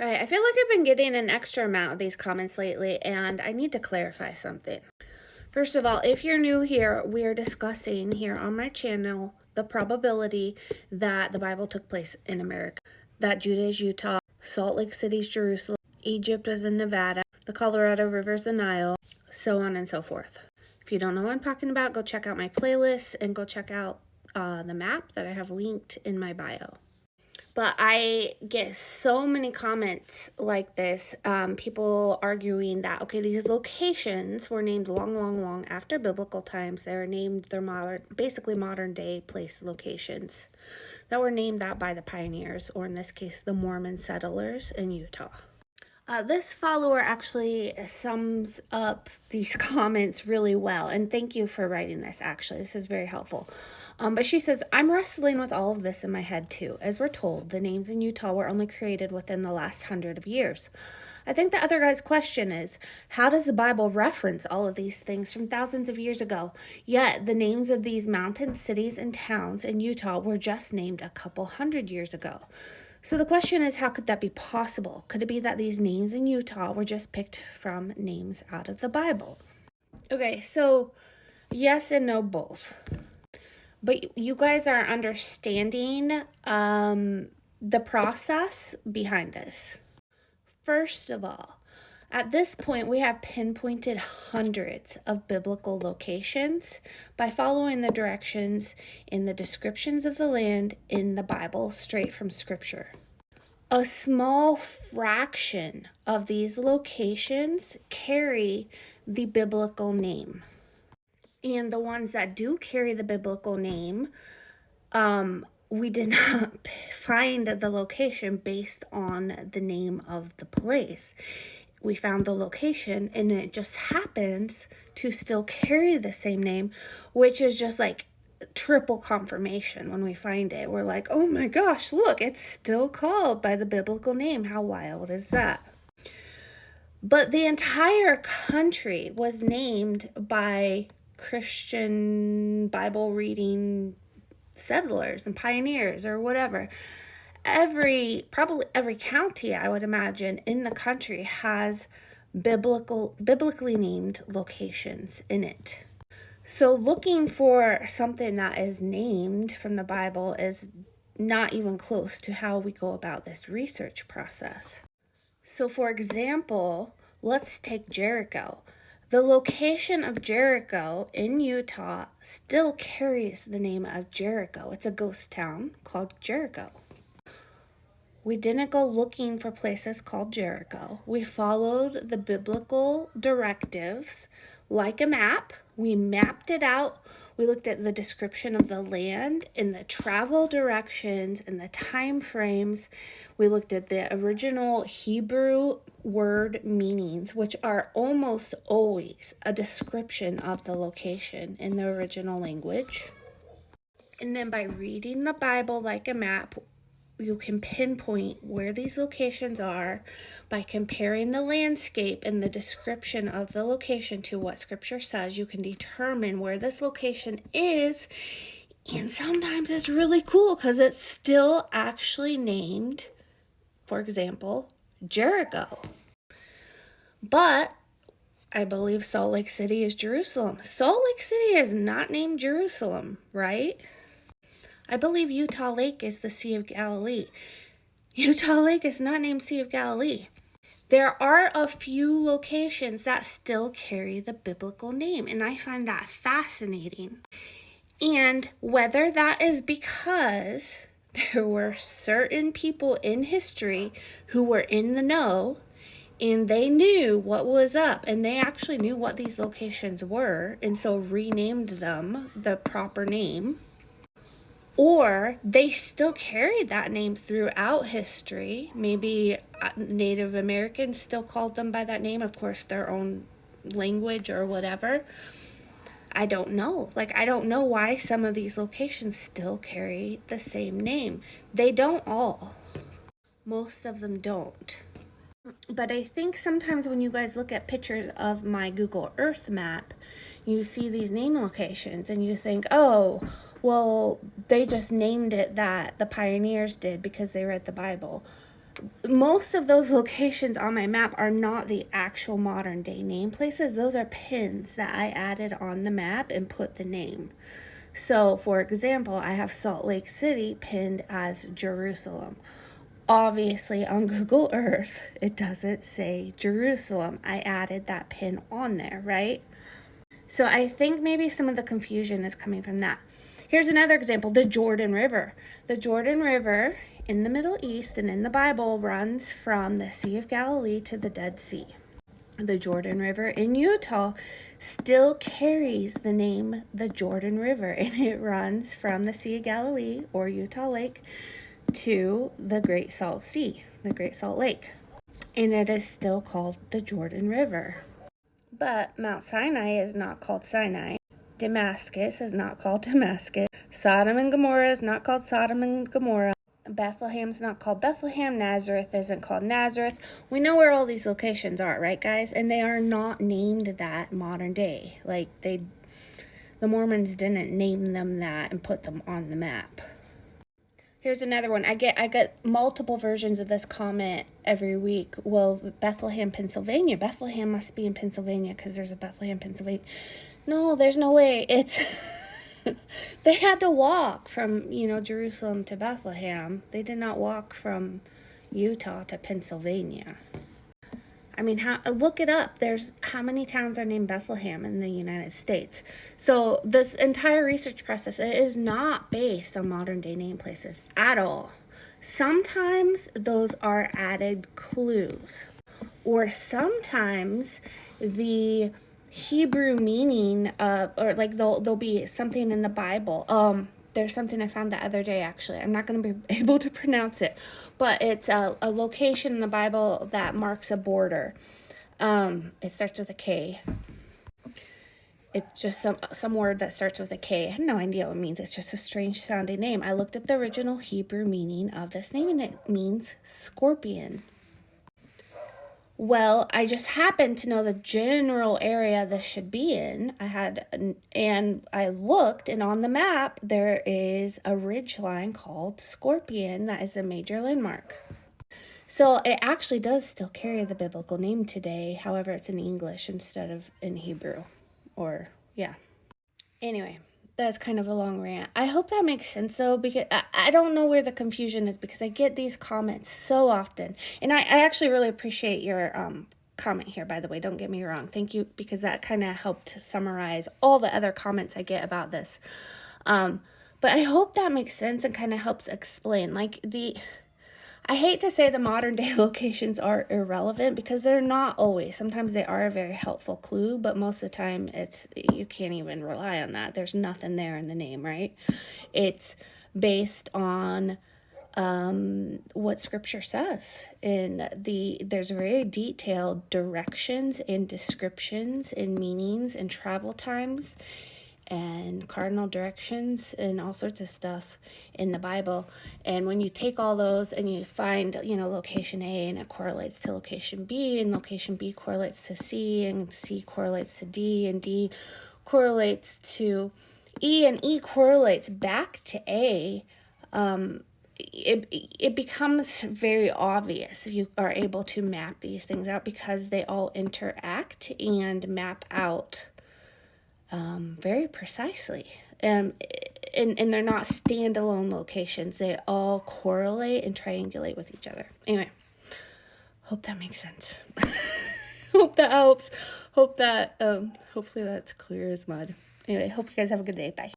All right, I feel like I've been getting an extra amount of these comments lately, and I need to clarify something. First of all, if you're new here, we're discussing here on my channel the probability that the Bible took place in America, that Judah is Utah, Salt Lake City is Jerusalem, Egypt was in Nevada, the Colorado River is the Nile, so on and so forth. If you don't know what I'm talking about, go check out my playlist and go check out the map that I have linked in my bio. But I get so many comments like this, people arguing that, okay, these locations were named long after biblical times. They were named, they're basically modern day place locations that were named that by the pioneers, or in this case, the Mormon settlers in Utah. This follower actually sums up these comments really well, and thank you for writing this, actually. This is very helpful. But she says, I'm wrestling with all of this in my head too. As we're told, the names in Utah were only created within the last 100 of years. I think the other guy's question is, how does the Bible reference all of these things from thousands of years ago? Yet the names of these mountain cities and towns in Utah were just named a couple hundred years ago. So the question is, how could that be possible? Could it be that these names in Utah were just picked from names out of the Bible? Okay, so yes and no both. But you guys are understanding the process behind this. First of all, at this point, we have pinpointed hundreds of biblical locations by following the directions in the descriptions of the land in the Bible straight from Scripture. A small fraction of these locations carry the biblical name. And the ones that do carry the biblical name, we did not find the location based on the name of the place. We found the location and it just happens to still carry the same name, which is just like triple confirmation. When we find it, we're like, oh my gosh, look, it's still called by the biblical name. How wild is that? But the entire country was named by Christian Bible reading settlers and pioneers or whatever. Probably every county, I would imagine, in the country has biblically named locations in it. So looking for something that is named from the Bible is not even close to how we go about this research process. So for example, let's take Jericho. The location of Jericho in Utah still carries the name of Jericho. It's a ghost town called Jericho. We didn't go looking for places called Jericho. We followed the biblical directives like a map. We mapped it out. We looked at the description of the land and the travel directions and the time frames. We looked at the original Hebrew word meanings, which are almost always a description of the location in the original language. And then by reading the Bible like a map, you can pinpoint where these locations are by comparing the landscape and the description of the location to what Scripture says. You can determine where this location is, and sometimes it's really cool because it's still actually named, for example, Jericho. But I believe Salt Lake City is Jerusalem. Salt Lake City is not named Jerusalem, right? I believe Utah Lake is the Sea of Galilee. Utah Lake is not named Sea of Galilee. There are a few locations that still carry the biblical name, and I find that fascinating. And whether that is because there were certain people in history who were in the know and they knew what was up and they actually knew what these locations were and so renamed them the proper name, or they still carried that name throughout history. Maybe Native Americans still called them by that name, of course, their own language or whatever. I don't know. I don't know why some of these locations still carry the same name. They don't all. Most of them don't. But I think sometimes when you guys look at pictures of my Google Earth map, you see these name locations and you think, oh, well, they just named it that, the pioneers did, because they read the Bible. most of those locations on my map are not the actual modern day name places. Those are pins that I added on the map and put the name. So, for example, I have Salt Lake City pinned as Jerusalem. Obviously, on Google Earth, it doesn't say Jerusalem. I added that pin on there, right? So I think maybe some of the confusion is coming from that. Here's another example, the Jordan River. The Jordan River in the Middle East and in the Bible runs from the Sea of Galilee to the Dead Sea. The Jordan River in Utah still carries the name the Jordan River, and it runs from the Sea of Galilee or Utah Lake to the Great Salt Sea, the Great Salt Lake. And it is still called the Jordan River. But Mount Sinai is not called Sinai. Damascus is not called Damascus. Sodom and Gomorrah is not called Sodom and Gomorrah. Bethleham's not called Bethlehem. Nazareth isn't called Nazareth. We know where all these locations are, right, guys? And they are not named that modern day. Like, the Mormons didn't name them that and put them on the map. Here's another one. I get multiple versions of this comment every week. Well, Bethlehem, Pennsylvania. Bethlehem must be in Pennsylvania because there's a Bethlehem, Pennsylvania. No, there's no way. It's they had to walk from, Jerusalem to Bethlehem. They did not walk from Utah to Pennsylvania. I mean, look it up. There's how many towns are named Bethlehem in the United States. So this entire research process, it is not based on modern day name places at all. Sometimes those are added clues, or sometimes the Hebrew meaning of, or like there'll be something in the Bible. There's something I found the other day, actually. I'm not going to be able to pronounce it, but it's a location in the Bible that marks a border. It starts with a K. It's just some word that starts with a K. I have no idea what it means. It's just a strange sounding name. I looked up the original Hebrew meaning of this name, and it means scorpion. Well, I just happened to know the general area this should be in. And I looked, and on the map, there is a ridge line called Scorpion that is a major landmark. So it actually does still carry the biblical name today. However, it's in English instead of in Hebrew. Anyway, that's kind of a long rant. I hope that makes sense, though, because I don't know where the confusion is, because I get these comments so often. And I actually really appreciate your comment here, by the way. Don't get me wrong. Thank you, because that kind of helped to summarize all the other comments I get about this. But I hope that makes sense and kind of helps explain. I hate to say the modern day locations are irrelevant, because they're not always. Sometimes they are a very helpful clue, but most of the time you can't even rely on that. There's nothing there in the name, right? It's based on what scripture says. There's very detailed directions and descriptions and meanings and travel times and cardinal directions and all sorts of stuff in the Bible. And when you take all those and you find, location A, and it correlates to location B, and location B correlates to C, and C correlates to D, and D correlates to E, and E correlates back to A, it becomes very obvious. You are able to map these things out because they all interact and map out very precisely. And they're not standalone locations. They all correlate and triangulate with each other. Anyway, hope that makes sense. Hope that helps. Hope that, hopefully that's clear as mud. Anyway, hope you guys have a good day. Bye.